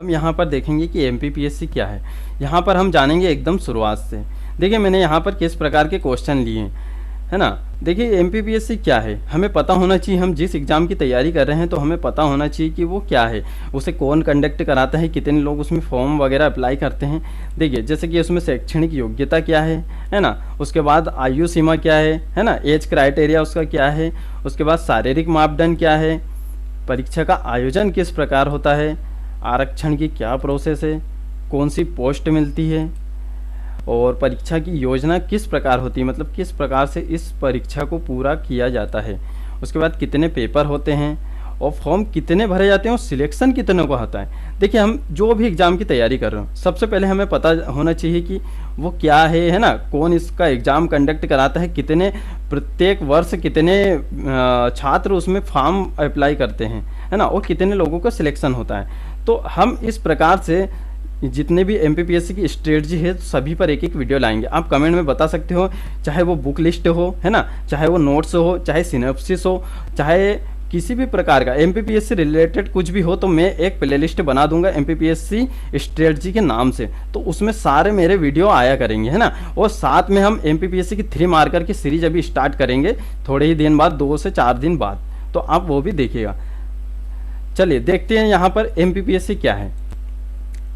हम यहाँ पर देखेंगे कि एमपीपीएससी क्या है। यहाँ पर हम जानेंगे एकदम शुरुआत से। देखिए मैंने यहाँ पर किस प्रकार के क्वेश्चन लिए हैं, है ना। देखिए एमपीपीएससी क्या है, हमें पता होना चाहिए। हम जिस एग्ज़ाम की तैयारी कर रहे हैं तो हमें पता होना चाहिए कि वो क्या है, उसे कौन कंडक्ट कराता है, कितने लोग उसमें फॉर्म वगैरह अप्लाई करते हैं। देखिए जैसे कि उसमें शैक्षणिक योग्यता क्या है ना। उसके बाद आयु सीमा क्या है ना, एज क्राइटेरिया उसका क्या है। उसके बाद शारीरिक मापदंड क्या है, परीक्षा का आयोजन किस प्रकार होता है, आरक्षण की क्या प्रोसेस है, कौन सी पोस्ट मिलती है, और परीक्षा की योजना किस प्रकार होती है, मतलब किस प्रकार से इस परीक्षा को पूरा किया जाता है। उसके बाद कितने पेपर होते हैं और फॉर्म कितने भरे जाते हैं और सिलेक्शन कितने को होता है। देखिए हम जो भी एग्ज़ाम की तैयारी कर रहे हो सबसे पहले हमें पता होना चाहिए कि वो क्या है ना, कौन इसका एग्ज़ाम कंडक्ट कराता है, कितने प्रत्येक वर्ष कितने छात्र उसमें फॉर्म अप्लाई करते हैं, है ना, और कितने लोगों का सिलेक्शन होता है। तो हम इस प्रकार से जितने भी एमपीपीएससी की स्ट्रेटजी है सभी पर एक एक वीडियो लाएंगे। आप कमेंट में बता सकते हो, चाहे वो बुक लिस्ट हो, है ना, चाहे वो नोट्स हो, चाहे सिनॉप्सिस हो, चाहे किसी भी प्रकार का एमपीपीएससी रिलेटेड कुछ भी हो, तो मैं एक प्लेलिस्ट बना दूंगा एमपीपीएससी स्ट्रेटजी के नाम से। तो उसमें सारे मेरे वीडियो आया करेंगे, है ना। और साथ में हम एमपीपीएससी की 3 मार्कर की सीरीज अभी स्टार्ट करेंगे थोड़े ही दिन बाद, 2 से 4 दिन बाद, तो आप वो भी देखिएगा। चलिए देखते हैं यहाँ पर एमपीपीएससी क्या है।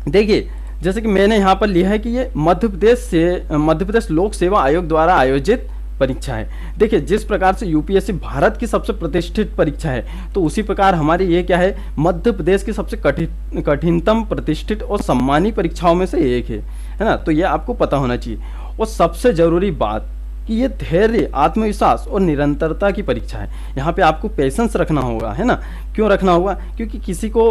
देखिए जैसे कि मैंने यहाँ पर लिया है कि ये मध्य प्रदेश लोक सेवा आयोग द्वारा आयोजित परीक्षा है। देखिए जिस प्रकार से यूपीएससी भारत की सबसे प्रतिष्ठित परीक्षा है, तो उसी प्रकार हमारी ये क्या है, मध्य प्रदेश की सबसे कठिनतम, प्रतिष्ठित और सम्मानी परीक्षाओं में से एक है ना। तो ये आपको पता होना चाहिए। और सबसे जरूरी बात कि ये धैर्य, आत्मविश्वास और निरंतरता की परीक्षा है। यहाँ पे आपको पेशेंस रखना होगा, है ना। क्यों रखना होगा, क्योंकि किसी को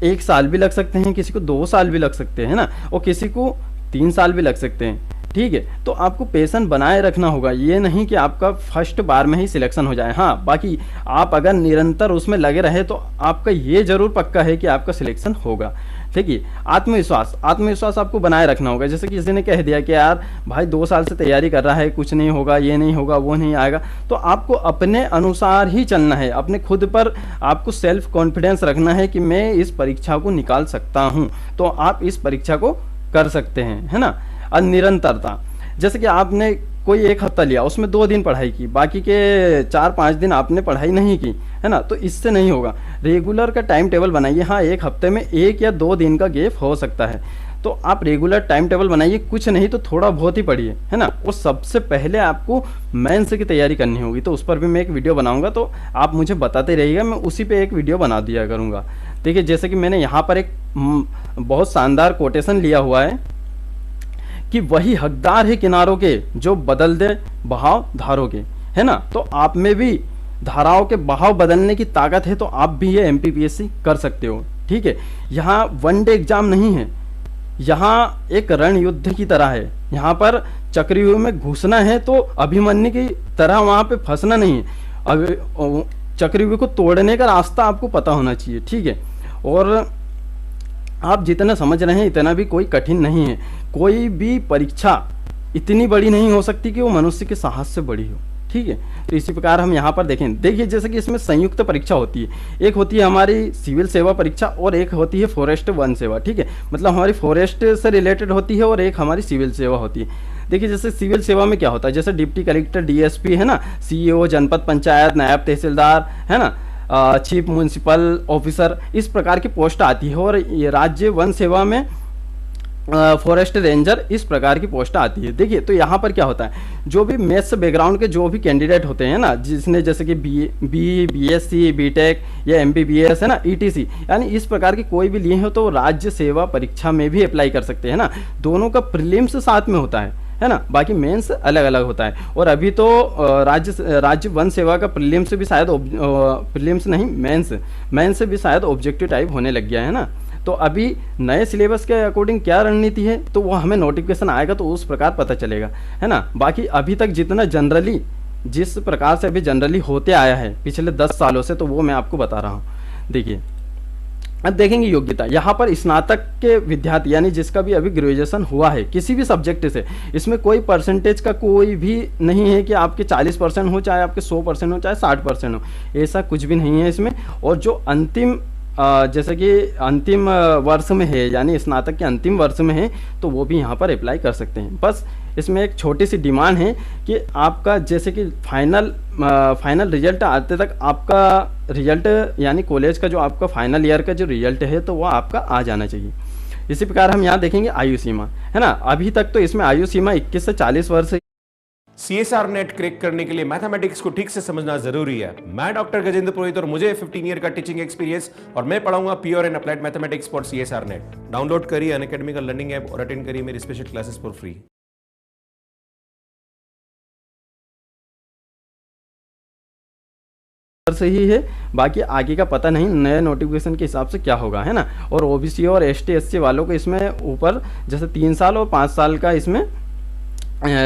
1 साल भी लग सकते हैं, किसी को 2 साल भी लग सकते हैं ना, और किसी को 3 साल भी लग सकते हैं। ठीक है, तो आपको पेशेंस बनाए रखना होगा। ये नहीं कि आपका फर्स्ट बार में ही सिलेक्शन हो जाए। हाँ, बाकी आप अगर निरंतर उसमें लगे रहे तो आपका ये जरूर पक्का है कि आपका सिलेक्शन होगा। ठीक है, आत्मविश्वास आपको बनाए रखना होगा। जैसे कि किसी ने कह दिया कि यार भाई 2 साल से तैयारी कर रहा है, कुछ नहीं होगा, ये नहीं होगा, वो नहीं आएगा, तो आपको अपने अनुसार ही चलना है। अपने खुद पर आपको सेल्फ कॉन्फिडेंस रखना है कि मैं इस परीक्षा को निकाल सकता हूँ, तो आप इस परीक्षा को कर सकते हैं, है ना। और निरंतरता, जैसे कि आपने कोई 1 हफ्ता लिया, उसमें 2 दिन पढ़ाई की, बाकी के 4-5 दिन आपने पढ़ाई नहीं की, है ना, तो इससे नहीं होगा। रेगुलर का टाइम टेबल बनाइए। हाँ, 1 हफ्ते में 1 या 2 दिन का गैप हो सकता है, तो आप रेगुलर टाइम टेबल बनाइए। कुछ नहीं तो थोड़ा बहुत ही पढ़िए, है ना। और सबसे पहले आपको मेंस की तैयारी करनी होगी, तो उस पर भी मैं एक वीडियो बनाऊंगा, तो आप मुझे बताते रहिएगा, मैं उसी पे एक वीडियो बना दिया करूँगा। देखिए जैसे कि मैंने यहाँ पर एक बहुत शानदार कोटेशन लिया हुआ है कि वही हकदार है किनारों के जो बदल दे बहाव धारों के, है ना। तो आप में भी धाराओं के बहाव बदलने की ताकत है, तो आप भी ये एमपीपीएससी कर सकते हो। ठीक है, यहाँ वनडे एग्जाम नहीं है, यहाँ एक रण युद्ध की तरह है। यहाँ पर चक्रव्यूह में घुसना है तो अभिमन्यु की तरह वहाँ पे फंसना नहीं है। अब चक्रव्यूह को तोड़ने का रास्ता आपको पता होना चाहिए। ठीक है, और आप जितना समझ रहे हैं इतना भी कोई कठिन नहीं है। कोई भी परीक्षा इतनी बड़ी नहीं हो सकती कि वो मनुष्य के साहस से बड़ी हो। ठीक है, तो इसी प्रकार हम यहाँ पर देखें। देखिए जैसे कि इसमें संयुक्त परीक्षा होती है, एक होती है हमारी सिविल सेवा परीक्षा और एक होती है फॉरेस्ट वन सेवा। ठीक है, मतलब हमारी फॉरेस्ट से रिलेटेड होती है और एक हमारी सिविल सेवा होती है। देखिए जैसे सिविल सेवा में क्या होता है, जैसे डिप्टी कलेक्टर, डीएसपी, है ना, सीईओ, जनपद पंचायत, नायब तहसीलदार, है ना, चीफ म्यूनसिपल ऑफिसर, इस प्रकार की पोस्ट आती है। और ये राज्य वन सेवा में फॉरेस्ट रेंजर, इस प्रकार की पोस्ट आती है। देखिए तो यहाँ पर क्या होता है, जो भी मैथ्स बैकग्राउंड के जो भी कैंडिडेट होते हैं ना, जिसने जैसे कि बीएससी, बीटेक या एमबीबीएस, है ना, ईटीसी, यानी इस प्रकार की कोई भी लिए हो तो राज्य सेवा परीक्षा में भी अप्लाई कर सकते हैं ना। दोनों का प्रीलिम्स साथ में होता है ना, बाकी मेंस अलग अलग होता है। और अभी तो राज्य वन सेवा का प्रीलिम्स भी शायद प्रीलिम्स नहीं, मेंस भी शायद ऑब्जेक्टिव टाइप होने लग गया है ना। तो अभी नए सिलेबस के अकॉर्डिंग क्या रणनीति है, तो वो हमें नोटिफिकेशन आएगा तो उस प्रकार पता चलेगा, है ना। बाकी अभी तक जितना जनरली, जिस प्रकार से अभी जनरली होते आया है पिछले 10 सालों से, तो वो मैं आपको बता रहा हूँ। देखिए अब देखेंगे योग्यता। यहाँ पर स्नातक के विद्यार्थी, यानी जिसका भी अभी ग्रेजुएशन हुआ है किसी भी सब्जेक्ट से, इसमें कोई परसेंटेज का कोई भी नहीं है कि आपके 40% हो, चाहे आपके 100% हो, चाहे 60% हो, ऐसा कुछ भी नहीं है इसमें। और जो अंतिम जैसे कि अंतिम वर्ष में है, यानी स्नातक के अंतिम वर्ष में है, तो वो भी यहाँ पर अप्लाई कर सकते हैं। बस इसमें एक छोटी सी डिमांड है कि आपका जैसे कि फाइनल रिजल्ट आते तक आपका रिजल्ट, यानी कॉलेज का जो आपका फाइनल ईयर का जो रिजल्ट है तो वो आपका आ जाना चाहिए। इसी प्रकार हम यहाँ देखेंगे आयु सीमा, है ना। अभी तक तो इसमें आयु सीमा 21 से 40 वर्ष। CSR नेट क्रैक करने के लिए मैथमेटिक्स को ठीक से समझना जरूरी है। मैं डॉक्टर गजेंद्र पुरोहित और मुझे 15 ईयर का टीचिंग एक्सपीरियंस और मैं पढ़ाऊंगा pure and applied mathematics for CSR net. Download करिए अनअकैडमी का लर्निंग ऐप और अटेंड करिए मेरी स्पेशल क्लासेस फॉर फ्री। से ही है, बाकी आगे का पता नहीं नए नोटिफिकेशन के हिसाब से क्या होगा, है ना। और ओबीसी और ST SC वालों को इसमें ऊपर जैसे 3 साल और 5 साल का इसमें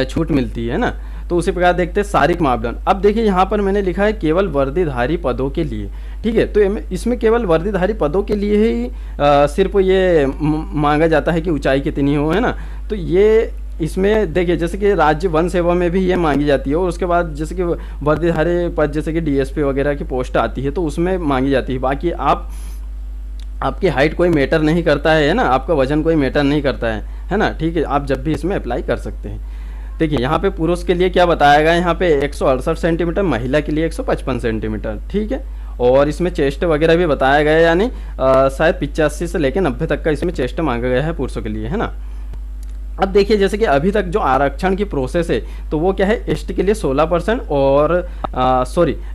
छूट मिलती है ना। तो उसी प्रकार देखते हैं शारीरिक मापदंड। अब देखिए यहाँ पर मैंने लिखा है केवल वर्दीधारी पदों के लिए, ठीक है। तो इसमें केवल वर्दीधारी पदों के लिए ही सिर्फ ये मांगा जाता है कि ऊंचाई कितनी हो, है ना। तो ये इसमें देखिए जैसे कि राज्य वन सेवा में भी ये मांगी जाती है, और उसके बाद जैसे कि वर्दीधारी पद जैसे कि DSP वगैरह की पोस्ट आती है तो उसमें मांगी जाती है। बाकी आपकी हाइट कोई मैटर नहीं करता है ना, आपका वजन कोई मैटर नहीं करता है ना, ठीक है। आप जब भी इसमें अप्लाई कर सकते हैं। देखिए यहाँ पे पुरुष के लिए क्या बताया गया है, यहाँ पे 168 सेंटीमीटर, महिला के लिए 155 सेंटीमीटर, ठीक है। और इसमें चेस्ट वगैरह भी बताया गया है, यानी शायद 85 से लेकर 90 तक का इसमें चेस्ट मांगा गया है पुरुषों के लिए, है ना। अब देखिए जैसे कि अभी तक जो आरक्षण की प्रोसेस है तो वो क्या है, ST के लिए 16% और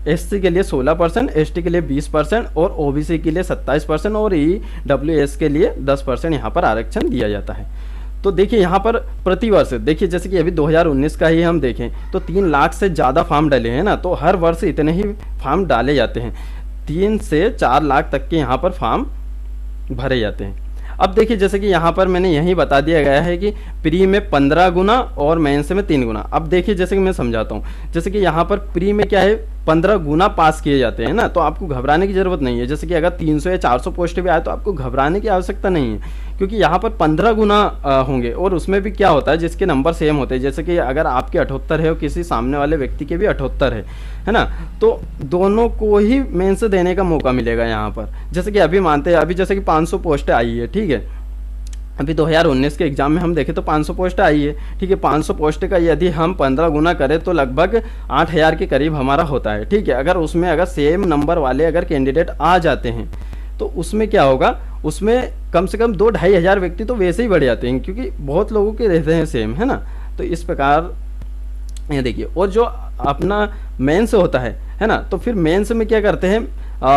SC के लिए 16%, ST के लिए 20% और OBC के लिए 27% और EWS के लिए 10% यहाँ पर आरक्षण दिया जाता है। तो देखिए यहाँ पर प्रतिवर्ष देखिए जैसे कि अभी 2019 का ही हम देखें तो 3 लाख से ज़्यादा फॉर्म डाले हैं ना। तो हर वर्ष इतने ही फॉर्म डाले जाते हैं, 3 से 4 लाख तक के यहाँ पर फॉर्म भरे जाते हैं। अब देखिए जैसे कि यहाँ पर मैंने यही बता दिया गया है कि प्री में 15 गुना और मेंस में 3 गुना। अब देखिए जैसे कि मैं समझाता हूँ, जैसे कि यहाँ पर प्री में क्या है 15 गुना पास किए जाते हैं ना, तो आपको घबराने की जरूरत नहीं है। जैसे कि अगर 300 या 400 पोस्ट भी आए तो आपको घबराने की आवश्यकता नहीं है, क्योंकि यहाँ पर 15 गुना होंगे। और उसमें भी क्या होता है, जिसके नंबर सेम होते हैं, जैसे कि अगर आपके 78 है और किसी सामने वाले व्यक्ति के भी 78 है ना, तो दोनों को ही मेंस देने का मौका मिलेगा यहाँ पर। जैसे कि अभी मानते हैं अभी जैसे कि 500 पोस्ट आई है, ठीक है। अभी 2019 के एग्जाम में हम देखें तो 500 पोस्ट आई है, ठीक है। 500 पोस्ट का यदि हम 15 गुना करें तो लगभग 8000 के करीब हमारा होता है, ठीक है। अगर सेम नंबर वाले अगर कैंडिडेट आ जाते हैं तो उसमें क्या होगा, उसमें कम से कम 2-2.5 हज़ार व्यक्ति तो वैसे ही बढ़ जाते हैं, क्योंकि बहुत लोगों के रहते हैं सेम, है ना। तो इस प्रकार ये देखिए। और जो अपना मेंस होता है ना, तो फिर मेंस में क्या करते हैं,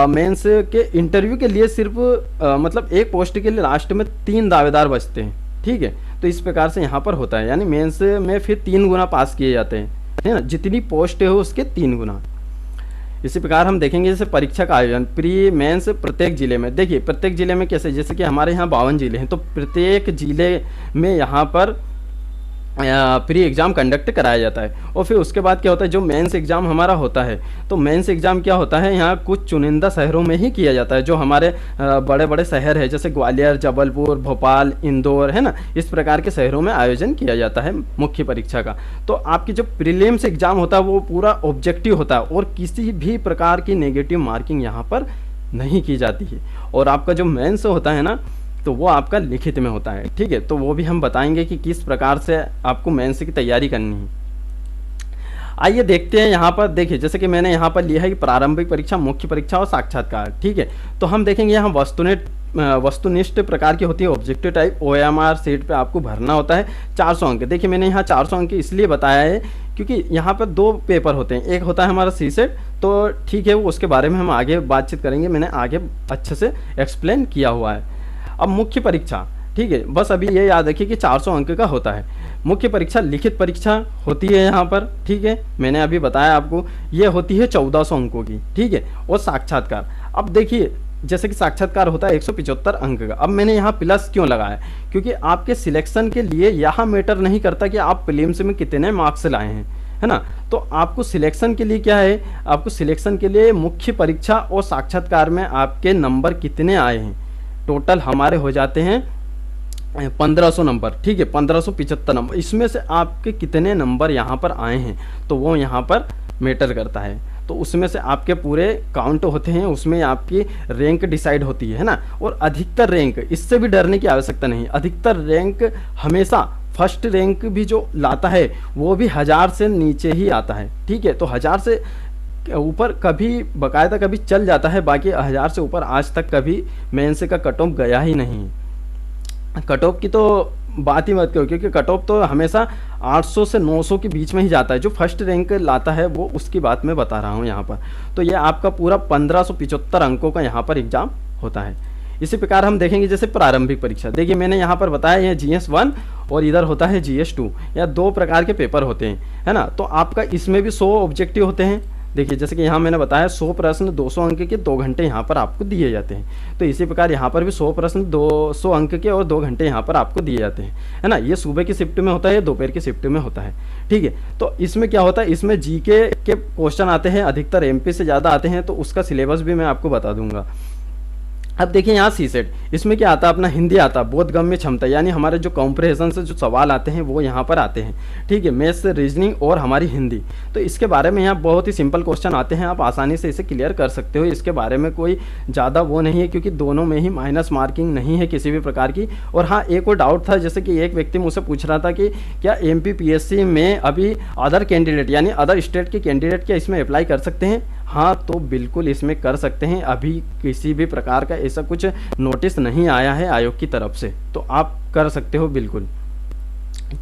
मेंस के इंटरव्यू के लिए सिर्फ मतलब एक पोस्ट के लिए लास्ट में 3 दावेदार बचते हैं, ठीक है। तो इस प्रकार से यहाँ पर होता है, यानी मेंस में फिर 3 गुना पास किए जाते हैं, है ना। जितनी पोस्ट है उसके 3 गुना। इसी प्रकार हम देखेंगे जैसे परीक्षा का आयोजन प्री मेंस प्रत्येक जिले में। देखिए प्रत्येक जिले में कैसे, जैसे कि हमारे यहाँ 52 जिले हैं, तो प्रत्येक जिले में यहाँ पर प्री एग्ज़ाम कंडक्ट कराया जाता है। और फिर उसके बाद क्या होता है, जो मेंस एग्ज़ाम हमारा होता है, तो मेंस एग्ज़ाम क्या होता है, यहाँ कुछ चुनिंदा शहरों में ही किया जाता है, जो हमारे बड़े बड़े शहर है, जैसे ग्वालियर, जबलपुर, भोपाल, इंदौर, है ना। इस प्रकार के शहरों में आयोजन किया जाता है मुख्य परीक्षा का। तो आपकी जो प्रीलिम्स एग्ज़ाम होता है वो पूरा ऑब्जेक्टिव होता है, और किसी भी प्रकार की नेगेटिव मार्किंग यहाँ पर नहीं की जाती है। और आपका जो मेंस होता है ना, तो वो आपका लिखित में होता है, ठीक है। तो वो भी हम बताएंगे कि किस प्रकार से आपको मेंस की तैयारी करनी है। आइए देखते हैं यहाँ पर। देखिए जैसे कि मैंने यहाँ पर लिया है कि प्रारंभिक परीक्षा, मुख्य परीक्षा और साक्षात्कार, ठीक है। तो हम देखेंगे यहाँ वस्तुनिष्ठ प्रकार की होती है, ऑब्जेक्टिव टाइप। OMR सीट पे आपको भरना होता है 400 अंक। देखिए मैंने यहाँ 400 अंक इसलिए बताया है क्योंकि यहाँ पर 2 पेपर होते हैं, एक होता है हमारा CSET, तो ठीक है वो उसके बारे में हम आगे बातचीत करेंगे, मैंने आगे अच्छे से एक्सप्लेन किया हुआ है। अब मुख्य परीक्षा, ठीक है, बस अभी ये याद रखिए कि 400 अंक का होता है। मुख्य परीक्षा लिखित परीक्षा होती है यहाँ पर, ठीक है, मैंने अभी बताया आपको, ये होती है 1400 अंकों की, ठीक है। और साक्षात्कार, अब देखिए जैसे कि साक्षात्कार होता है 175 अंक का। अब मैंने यहाँ प्लस क्यों लगाया, क्योंकि आपके सिलेक्शन के लिए यहाँ मैटर नहीं करता कि आप प्रीलिम्स में कितने मार्क्स लाए हैं, है ना। तो आपको सिलेक्शन के लिए क्या है, आपको सिलेक्शन के लिए मुख्य परीक्षा और साक्षात्कार में आपके नंबर कितने आए हैं। टोटल हमारे हो जाते हैं 1500 नंबर, ठीक है, 1575 नंबर। इसमें से आपके कितने नंबर यहाँ पर आए हैं तो वो यहाँ पर मैटर करता है। तो उसमें से आपके पूरे काउंट होते हैं, उसमें आपकी रैंक डिसाइड होती है ना। और अधिकतर रैंक, इससे भी डरने की आवश्यकता नहीं, अधिकतर रैंक हमेशा फर्स्ट रैंक भी जो लाता है वो भी 1000 से नीचे ही आता है, ठीक है। तो 1000 से ऊपर कभी बाकायदा कभी चल जाता है, बाकी 1000 से ऊपर आज तक कभी मेंस का कट ऑफ गया ही नहीं। कट ऑफ की तो बात ही मत करो, क्योंकि कट ऑफ तो हमेशा 800 से 900 के बीच में ही जाता है। जो फर्स्ट रैंक लाता है वो उसकी बात मैं बता रहा हूँ यहाँ पर। तो ये आपका पूरा 1575 अंकों का यहाँ पर एग्जाम होता है। इसी प्रकार हम देखेंगे जैसे प्रारंभिक परीक्षा। देखिए मैंने यहाँ पर बताया, ये GS1 और इधर होता है GS2, या 2 प्रकार के पेपर होते हैं, है ना। तो आपका इसमें भी 100 ऑब्जेक्टिव होते हैं। देखिए जैसे कि यहाँ मैंने बताया 100 प्रश्न 200 अंक के 2 घंटे यहाँ पर आपको दिए जाते हैं। तो इसी प्रकार यहाँ पर भी 100 प्रश्न 200 अंक के और 2 घंटे यहाँ पर आपको दिए जाते हैं, है ना। ये सुबह की शिफ्ट में होता है, दोपहर की शिफ्ट में होता है, ठीक है। तो इसमें क्या होता है, इसमें GK के क्वेश्चन आते हैं, अधिकतर MP से ज़्यादा आते हैं। तो उसका सिलेबस भी मैं आपको बता दूंगा। अब देखिए यहाँ C-सेट, इसमें क्या आता है, अपना हिंदी आता है, बोधगम्य क्षमता, यानी हमारे जो कॉम्प्रिहेंशन से जो सवाल आते हैं वो यहाँ पर आते हैं, ठीक है। मैथ्स, रीजनिंग और हमारी हिंदी। तो इसके बारे में यहाँ बहुत ही सिंपल क्वेश्चन आते हैं, आप आसानी से इसे क्लियर कर सकते हो। इसके बारे में कोई ज़्यादा वो नहीं है, क्योंकि दोनों में ही माइनस मार्किंग नहीं है किसी भी प्रकार की। और हाँ, एक और डाउट था, जैसे कि एक व्यक्ति मुझसे पूछ रहा था कि क्या MPPSC में अभी अदर कैंडिडेट यानी अदर स्टेट के कैंडिडेट क्या इसमें अप्लाई कर सकते हैं। हाँ, तो बिल्कुल इसमें कर सकते हैं। अभी किसी भी प्रकार का ऐसा कुछ नोटिस नहीं आया है आयोग की तरफ से, तो आप कर सकते हो बिल्कुल,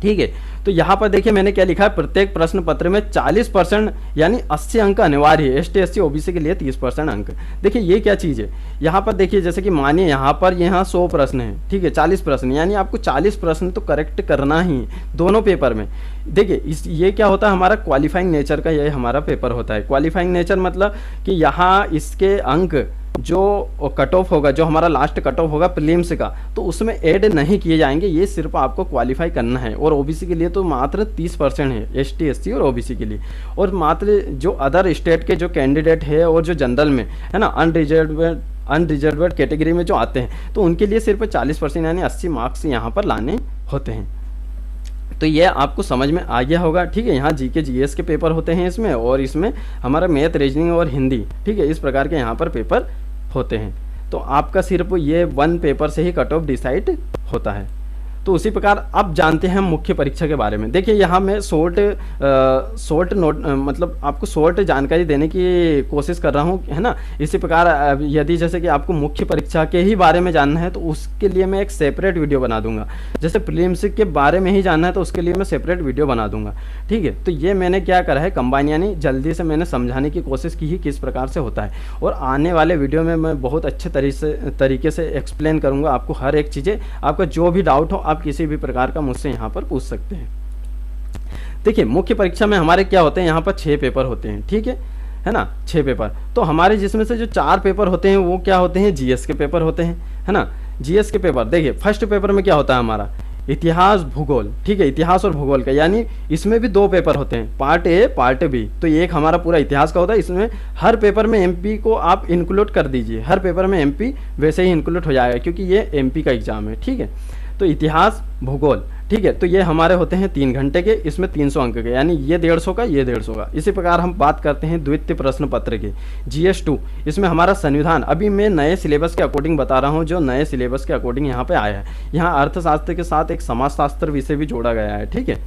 ठीक है। तो यहाँ पर देखिए मैंने क्या लिखा है, प्रत्येक प्रश्न पत्र में 40% यानी 80 अंक अनिवार्य है। ST SC OBC के लिए 30% अंक। देखिए ये क्या चीज़ है, यहाँ पर देखिए जैसे कि मानिए यहाँ पर 100 प्रश्न है, ठीक है, 40 प्रश्न, यानी आपको 40 प्रश्न तो करेक्ट करना ही दोनों पेपर में। देखिए ये क्या होता है, हमारा क्वालिफाइंग नेचर का ये हमारा पेपर होता है। क्वालिफाइंग नेचर मतलब कि यहाँ इसके अंक जो कट ऑफ होगा, जो हमारा लास्ट कट ऑफ होगा प्रीलिम्स का, तो उसमें ऐड नहीं किए जाएंगे। ये सिर्फ आपको क्वालिफाई करना है। और OBC के लिए तो मात्र 30% है, ST SC और OBC के लिए। और मात्र जो अदर स्टेट के जो कैंडिडेट है और जो जनरल में है ना, अनरिजर्व कैटेगरी में जो आते हैं, तो उनके लिए सिर्फ 40% यानी 80 मार्क्स यहाँ पर लाने होते हैं। तो ये आपको समझ में आ गया होगा, ठीक है। यहाँ GK GS के पेपर होते हैं इसमें, और इसमें हमारा मैथ, रीजनिंग और हिंदी, ठीक है, इस प्रकार के यहाँ पर पेपर होते हैं। तो आपका सिर्फ ये 1 पेपर से ही कट ऑफ डिसाइड होता है। तो उसी प्रकार अब जानते हैं हम मुख्य परीक्षा के बारे में। देखिए यहाँ मैं शॉर्ट नोट मतलब आपको शॉर्ट जानकारी देने की कोशिश कर रहा हूँ, है ना। इसी प्रकार यदि जैसे कि आपको मुख्य परीक्षा के ही बारे में जानना है तो उसके लिए मैं एक सेपरेट वीडियो बना दूंगा। जैसे प्रीलिम्स के बारे में ही जानना है तो उसके लिए मैं सेपरेट वीडियो बना दूंगा, ठीक है। तो ये मैंने क्या करा है, कंबाइन, यानी जल्दी से मैंने समझाने की कोशिश की ही किस प्रकार से होता है। और आने वाले वीडियो में मैं बहुत अच्छे तरीके से एक्सप्लेन करूँगा आपको हर एक चीज़ें। आपका जो भी डाउट हो आप किसी भी प्रकार का मुझसे यहाँ पर पूछ सकते हैं। देखिए मुख्य परीक्षा में हमारे क्या होते हैं, यहाँ पर 6 पेपर होते हैं, ठीक है ना, 6 पेपर। तो हमारे जिसमें से जो 4 पेपर होते हैं वो क्या होते हैं, GS के पेपर होते हैं, है ना। GS के पेपर देखिए फर्स्ट पेपर में क्या होता है हमारा, इतिहास भूगोल, ठीक है, इतिहास और भूगोल का, यानी इसमें भी 2 पेपर होते हैं, पार्ट A पार्ट B। तो एक हमारा पूरा इतिहास का होता है, इसमें हर पेपर में MP को आप इंक्लूड कर दीजिए, हर पेपर में MP वैसे ही इंक्लूड हो जाएगा, क्योंकि ये MP का एग्जाम है, ठीक है। तो इतिहास भूगोल, ठीक है। तो ये हमारे होते हैं 3 घंटे के, इसमें 300 अंक के, यानी ये 150 का, ये 150 का। इसी प्रकार हम बात करते हैं द्वितीय प्रश्न पत्र के, GS2। इसमें हमारा संविधान, अभी मैं नए सिलेबस के अकॉर्डिंग बता रहा हूँ, जो नए सिलेबस के अकॉर्डिंग यहाँ पे आया है। यहाँ अर्थशास्त्र के साथ एक समाजशास्त्र विषय भी जोड़ा गया है, ठीक है।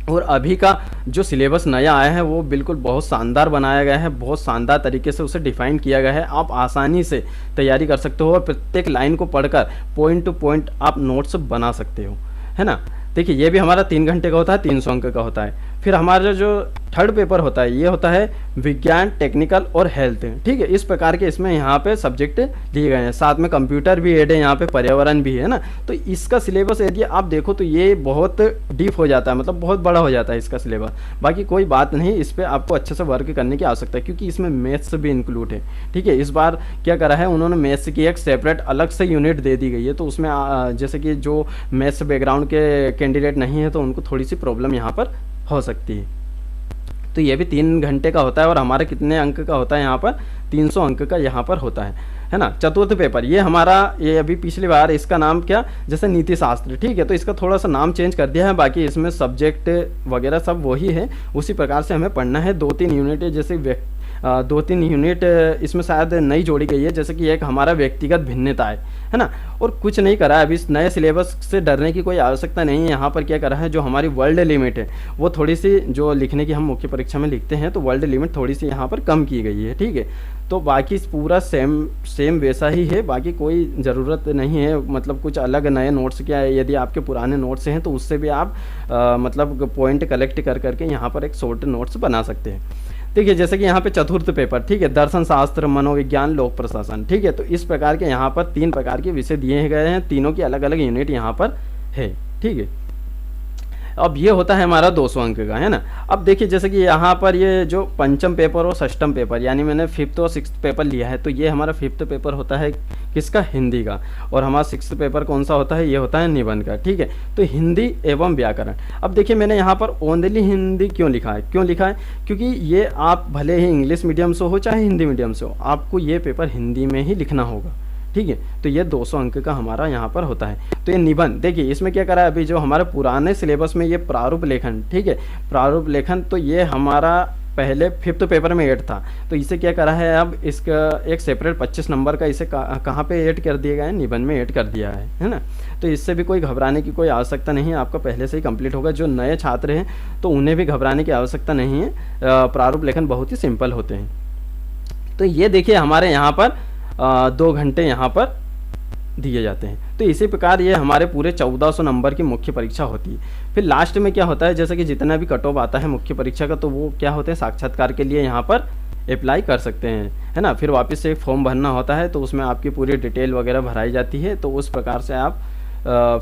और अभी का जो सिलेबस नया आया है वो बिल्कुल बहुत शानदार बनाया गया है, बहुत शानदार तरीके से उसे डिफाइन किया गया है। आप आसानी से तैयारी कर सकते हो और प्रत्येक लाइन को पढ़कर पॉइंट टू पॉइंट आप नोट्स बना सकते हो, है ना। देखिए ये भी हमारा 3 घंटे का होता है, 300 अंक का होता है। फिर हमारा जो थर्ड पेपर होता है ये होता है विज्ञान, टेक्निकल और हेल्थ, ठीक है। इस प्रकार के इसमें यहाँ पे सब्जेक्ट दिए गए हैं, साथ में कंप्यूटर भी ऐड है, यहाँ पे पर्यावरण भी है ना। तो इसका सिलेबस यदि आप देखो तो ये बहुत डीप हो जाता है, मतलब बहुत बड़ा हो जाता है इसका सिलेबस। बाकी कोई बात नहीं, इस पर आपको अच्छे से वर्क करने की आवश्यकता है, क्योंकि इसमें मैथ्स भी इंक्लूड है, ठीक है। इस बार क्या करा है उन्होंने, मैथ्स की एक सेपरेट अलग से यूनिट दे दी गई है। तो उसमें जैसे कि जो मैथ्स बैकग्राउंड के कैंडिडेट नहीं है तो उनको थोड़ी सी प्रॉब्लम यहाँ पर हो सकती है। तो ये भी 3 घंटे का होता है और हमारे कितने अंक का होता है यहाँ पर, 300 अंक का यहाँ पर होता है ना। चतुर्थ पेपर ये हमारा, ये अभी पिछली बार इसका नाम क्या, जैसे नीति शास्त्र, ठीक है, तो इसका थोड़ा सा नाम चेंज कर दिया है, बाकी इसमें सब्जेक्ट वगैरह सब वही है, उसी प्रकार से हमें पढ़ना है। 2-3 यूनिट जैसे 2-3 यूनिट इसमें शायद नई जोड़ी गई है, जैसे कि एक हमारा व्यक्तिगत भिन्नता है ना, और कुछ नहीं करा है। अभी इस नए सिलेबस से डरने की कोई आवश्यकता नहीं है। यहाँ पर क्या करा है, जो हमारी वर्ल्ड लिमिट है वो थोड़ी सी, जो लिखने की हम मुख्य परीक्षा में लिखते हैं, तो वर्ल्ड लिमिट थोड़ी सी यहाँ पर कम की गई है, ठीक है। तो बाकी पूरा सेम वैसा ही है, बाकी कोई ज़रूरत नहीं है मतलब कुछ अलग नए नोट्स क्या है। यदि आपके पुराने नोट्स हैं तो उससे भी आप मतलब पॉइंट कलेक्ट कर करके यहाँ पर एक शॉर्ट नोट्स बना सकते हैं। देखिए जैसे कि यहाँ पे चतुर्थ पेपर, ठीक है, दर्शन शास्त्र, मनोविज्ञान, लोक प्रशासन, ठीक है, तो इस प्रकार के यहाँ पर 3 प्रकार के विषय दिए गए हैं, तीनों की अलग अलग यूनिट यहाँ पर है, ठीक है। अब ये होता है हमारा 200 अंक का, है ना। अब देखिए जैसे कि यहाँ पर ये जो पंचम पेपर और षष्ठम पेपर, यानी मैंने 5th और 6th पेपर लिया है, तो ये हमारा 5th पेपर होता है किसका, हिंदी का, और हमारा 6th पेपर कौन सा होता है, ये होता है निबंध का, ठीक है। तो हिंदी एवं व्याकरण। अब देखिए मैंने यहाँ पर ओनली हिंदी क्यों लिखा है, क्योंकि ये आप भले ही इंग्लिश मीडियम से हो चाहे हिंदी मीडियम से हो, आपको ये पेपर हिंदी में ही लिखना होगा, ठीक है। तो ये 200 अंक का हमारा यहाँ पर होता है। तो ये निबंध, देखिए इसमें क्या करा है, अभी जो हमारे पुराने सिलेबस में ये प्रारूप लेखन, ठीक है, प्रारूप लेखन, तो ये हमारा पहले 5th पेपर में 8 था, तो इसे क्या करा है, अब इसका एक सेपरेट 25 नंबर का इसे कहाँ पे ऐड कर दिया गया है, निबंध में ऐड कर दिया है ना। तो इससे भी कोई घबराने की कोई आवश्यकता नहीं है, आपका पहले से ही कंप्लीट होगा। जो नए छात्र हैं तो उन्हें भी घबराने की आवश्यकता नहीं है, प्रारूप लेखन बहुत ही सिंपल होते हैं। तो ये देखिए हमारे यहाँ पर 2 घंटे यहाँ पर दिए जाते हैं। तो इसी प्रकार ये हमारे पूरे 1400 नंबर की मुख्य परीक्षा होती है। फिर लास्ट में क्या होता है, जैसे कि जितना भी कट ऑफ आता है मुख्य परीक्षा का, तो वो क्या होते हैं, साक्षात्कार के लिए यहाँ पर अप्लाई कर सकते हैं, है ना। फिर वापस से एक फॉर्म भरना होता है, तो उसमें आपकी पूरी डिटेल वगैरह भराई जाती है, तो उस प्रकार से आप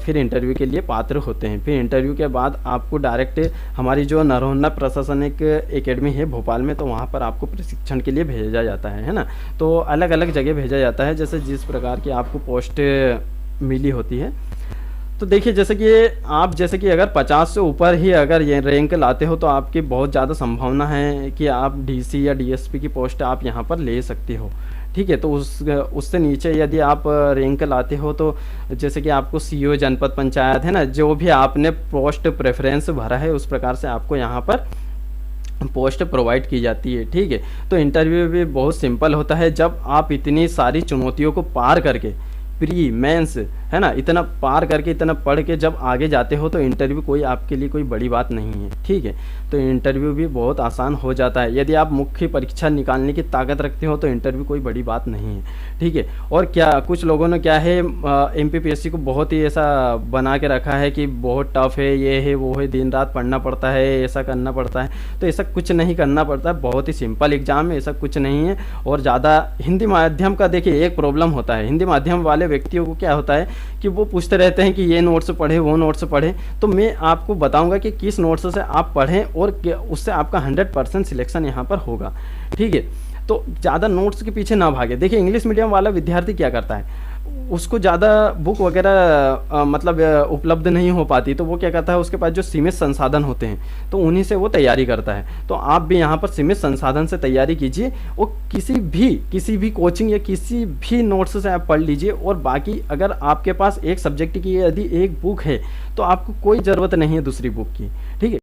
फिर इंटरव्यू के लिए पात्र होते हैं। फिर इंटरव्यू के बाद आपको डायरेक्ट हमारी जो नरोन्ना प्रशासनिक एकेडमी है भोपाल में, तो वहाँ पर आपको प्रशिक्षण के लिए भेजा जाता है ना। तो अलग अलग जगह भेजा जाता है, जैसे जिस प्रकार की आपको पोस्ट मिली होती है। तो देखिए जैसे कि आप जैसे कि अगर 50 से ऊपर ही अगर ये रैंक लाते हो, तो आपकी बहुत ज़्यादा संभावना है कि आप डीसी या डीएसपी की पोस्ट आप यहाँ पर ले सकते हो, ठीक है। तो उससे नीचे यदि आप रैंक लाते हो, तो जैसे कि आपको सीओ जनपद पंचायत, है ना, जो भी आपने पोस्ट प्रेफरेंस भरा है उस प्रकार से आपको यहाँ पर पोस्ट प्रोवाइड की जाती है, ठीक है। तो इंटरव्यू भी बहुत सिंपल होता है। जब आप इतनी सारी चुनौतियों को पार करके, प्री मेंस, है ना, इतना पार करके, इतना पढ़ के जब आगे जाते हो, तो इंटरव्यू कोई आपके लिए कोई बड़ी बात नहीं है, ठीक है। तो इंटरव्यू भी बहुत आसान हो जाता है। यदि आप मुख्य परीक्षा निकालने की ताकत रखते हो, तो इंटरव्यू कोई बड़ी बात नहीं है, ठीक है। और क्या कुछ लोगों ने क्या है, एमपीपीएससी को बहुत ही ऐसा बना के रखा है कि बहुत टफ है, ये है वो है, दिन रात पढ़ना पड़ता है, ऐसा करना पड़ता है। तो ऐसा कुछ नहीं करना पड़ता है, बहुत ही सिंपल एग्जाम है, ऐसा कुछ नहीं है। और ज़्यादा हिंदी माध्यम का देखिए एक प्रॉब्लम होता है, हिंदी माध्यम वाले व्यक्तियों को क्या होता है कि वो पूछते रहते हैं कि ये नोट्स पढ़े, वो नोट्स पढ़े। तो मैं आपको बताऊंगा कि किस नोट्स से आप पढ़ें और उससे आपका 100% सिलेक्शन यहाँ पर होगा, ठीक है। तो ज़्यादा नोट्स के पीछे ना भागे। देखिए इंग्लिश मीडियम वाला विद्यार्थी क्या करता है, उसको ज़्यादा बुक वगैरह मतलब उपलब्ध नहीं हो पाती, तो वो क्या करता है, उसके पास जो सीमित संसाधन होते हैं तो उन्हीं से वो तैयारी करता है। तो आप भी यहाँ पर सीमित संसाधन से तैयारी कीजिए और किसी भी कोचिंग या किसी भी नोट्स से आप पढ़ लीजिए। और बाकी अगर आपके पास एक सब्जेक्ट की यदि एक बुक है, तो आपको कोई ज़रूरत नहीं है दूसरी बुक की, ठीक है।